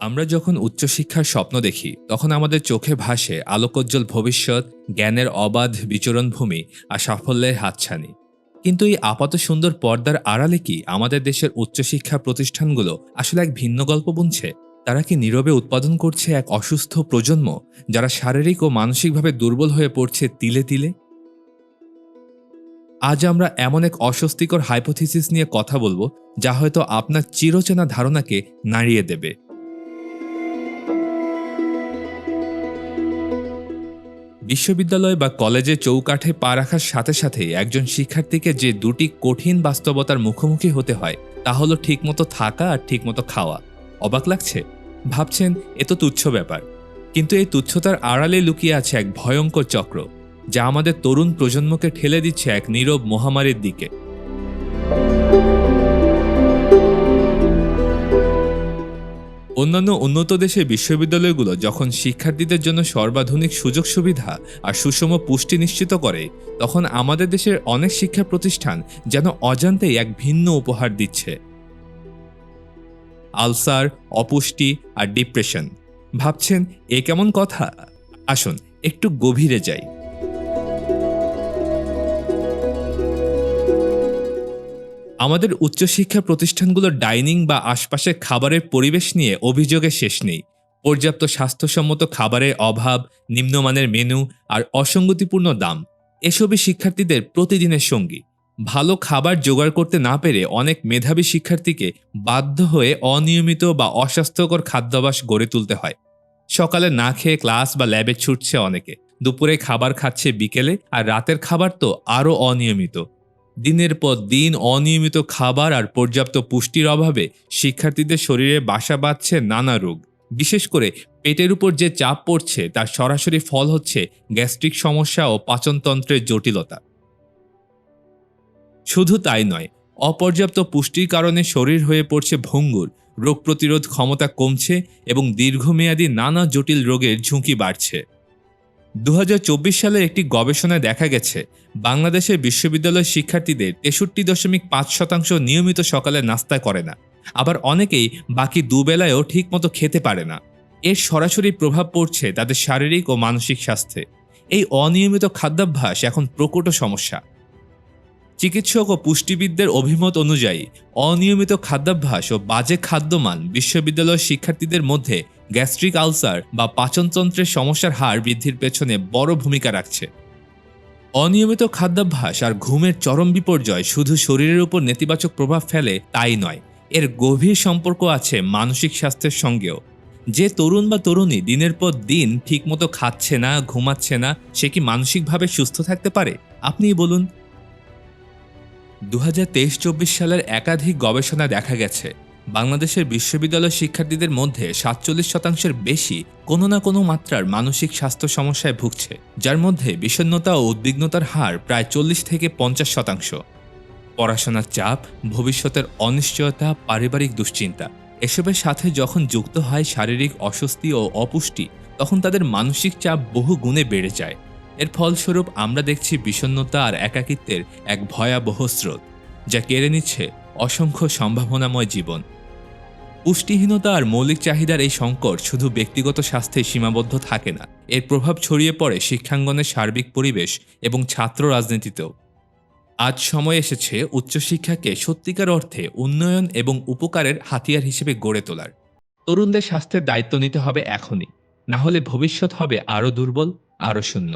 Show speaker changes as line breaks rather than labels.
আমরা যখন উচ্চশিক্ষার স্বপ্ন দেখি তখন আমাদের চোখে ভাসে আলোকোজ্জ্বল ভবিষ্যৎ, জ্ঞানের অবাধ বিচরণভূমি আর সাফল্যের হাতছানি। কিন্তু এই আপাত সুন্দর পর্দার আড়ালে কি আমাদের দেশের উচ্চশিক্ষা প্রতিষ্ঠানগুলো আসলে এক ভিন্ন গল্প বুনছে? তারা কি নীরবে উৎপাদন করছে এক অসুস্থ প্রজন্ম, যারা শারীরিক ও মানসিকভাবে দুর্বল হয়ে পড়ছে তিলে তিলে? আজ আমরা এমন এক অস্বস্তিকর হাইপোথিসিস নিয়ে কথা বলবো, যা হয়তো আপনার চিরচেনা ধারণাকে নাড়িয়ে দেবে। বিশ্ববিদ্যালয় বা কলেজে চৌকাঠে পা রাখার সাথে সাথেই একজন শিক্ষার্থীকে যে দুটি কঠিন বাস্তবতার মুখোমুখি হতে হয়, তা হলো ঠিকমতো থাকা আর ঠিকমতো খাওয়া। অবাক লাগছে? ভাবছেন এ তো তুচ্ছ ব্যাপার। কিন্তু এই তুচ্ছতার আড়ালে লুকিয়ে আছে এক ভয়ঙ্কর চক্র, যা আমাদের তরুণ প্রজন্মকে ঠেলে দিচ্ছে এক নীরব মহামারীর দিকে। অন্যান্য উন্নত দেশের বিশ্ববিদ্যালয়গুলো যখন শিক্ষার্থীদের জন্য সর্বাধুনিক সুযোগ সুবিধা আর সুষম পুষ্টি নিশ্চিত করে, তখন আমাদের দেশের অনেক শিক্ষা প্রতিষ্ঠান যেন অজান্তেই এক ভিন্ন উপহার দিচ্ছে: আলসার, অপুষ্টি আর ডিপ্রেশন। ভাবছেন এ কেমন কথা? আসুন একটু গভীরে যাই। আমাদের উচ্চশিক্ষা প্রতিষ্ঠানগুলোর ডাইনিং বা আশপাশের খাবারের পরিবেশ নিয়ে অভিযোগের শেষ নেই। পর্যাপ্ত স্বাস্থ্যসম্মত খাবারের অভাব, নিম্নমানের মেনু আর অসঙ্গতিপূর্ণ দাম এসবই শিক্ষার্থীদের প্রতিদিনের সঙ্গী। ভালো খাবার জোগাড় করতে না পেরে অনেক মেধাবী শিক্ষার্থীকে বাধ্য হয়ে অনিয়মিত বা অস্বাস্থ্যকর খাদ্যাভ্যাস গড়ে তুলতে হয়। সকালে না খেয়ে ক্লাস বা ল্যাবে ছুটছে অনেকে, দুপুরে খাবার খাচ্ছে বিকেলে, আর রাতের খাবার তো আরও অনিয়মিত। দিনের পর দিন অনিয়মিত খাবার আর পর্যাপ্ত পুষ্টির অভাবে শিক্ষার্থীদের শরীরে বাসা বাঁধছে নানা রোগ। বিশেষ করে পেটের উপর যে চাপ পড়ছে, তার সরাসরি ফল হচ্ছে গ্যাস্ট্রিক সমস্যা ও পাচনতন্ত্রের জটিলতা। শুধু তাই নয়, অপর্যাপ্ত পুষ্টির কারণে শরীর হয়ে পড়ছে ভঙ্গুর, রোগ প্রতিরোধ ক্ষমতা কমছে এবং দীর্ঘমেয়াদী নানা জটিল রোগের ঝুঁকি বাড়ছে। ২০২৪ সালের একটি গবেষণায় দেখা গেছে, বাংলাদেশের বিশ্ববিদ্যালয় শিক্ষার্থীদের ৬৩.৫% নিয়মিত সকালে নাস্তা করে না। আবার অনেকেই বাকি দুবেলায়ও ঠিকমতো খেতে পারে না। এর সরাসরি প্রভাব পড়ছে তাদের শারীরিক ও মানসিক স্বাস্থ্যে। এই অনিয়মিত খাদ্যাভ্যাস এখন প্রকট সমস্যা। চিকিৎসক ও পুষ্টিবিদদের অভিমত অনুযায়ী অনিয়মিত খাদ্যাভ্যাস ও বাজে খাদ্যমান বিশ্ববিদ্যালয়ের শিক্ষার্থীদের মধ্যে গ্যাস্ট্রিক আলসার বা পাচনতন্ত্রের সমস্যার হার বৃদ্ধির পেছনে বড় ভূমিকা রাখছে। অনিয়মিত খাদ্যাভ্যাস আর ঘুমের চরম বিপর্যয় শুধু শরীরের উপর নেতিবাচক প্রভাব ফেলে তাই নয়, এর গভীর সম্পর্ক আছে মানসিক স্বাস্থ্যের সঙ্গেও। যে তরুণ বা তরুণী দিনের পর দিন ঠিকমতো খাচ্ছে না, ঘুমাচ্ছে না, সে কি মানসিকভাবে সুস্থ থাকতে পারে? আপনিই বলুন। ২০২৩-২৪ সালের একাধিক গবেষণায় দেখা গেছে, বাংলাদেশের বিশ্ববিদ্যালয় শিক্ষার্থীদের মধ্যে ৪৭% বেশি কোনো না কোনো মাত্রার মানসিক স্বাস্থ্য সমস্যায় ভুগছে, যার মধ্যে বিষণ্ণতা ও উদ্বিগ্নতার হার প্রায় ৪০-৫০%। পড়াশোনার চাপ, ভবিষ্যতের অনিশ্চয়তা, পারিবারিক দুশ্চিন্তা এসবের সাথে যখন যুক্ত হয় শারীরিক অস্বস্তি ও অপুষ্টি, তখন তাদের মানসিক চাপ বহু গুণে বেড়ে যায়। এর ফলস্বরূপ আমরা দেখছি বিষণ্ণতা আর একাকিত্বের এক ভয়াবহ স্রোত, যা কেড়ে নিচ্ছে অসংখ্য সম্ভাবনাময় জীবন। পুষ্টিহীনতা আর মৌলিক চাহিদার এই সংকট শুধু ব্যক্তিগত স্বাস্থ্যে সীমাবদ্ধ থাকে না, এর প্রভাব ছড়িয়ে পড়ে শিক্ষাঙ্গনের সার্বিক পরিবেশ এবং ছাত্র রাজনীতিতেও। আজ সময় এসেছে উচ্চশিক্ষাকে সত্যিকার অর্থে উন্নয়ন এবং উপকারের হাতিয়ার হিসেবে গড়ে তোলার। তরুণদের স্বাস্থ্যের দায়িত্ব নিতে হবে এখনই, না হলে ভবিষ্যৎ হবে আরও দুর্বল, আরও শূন্য।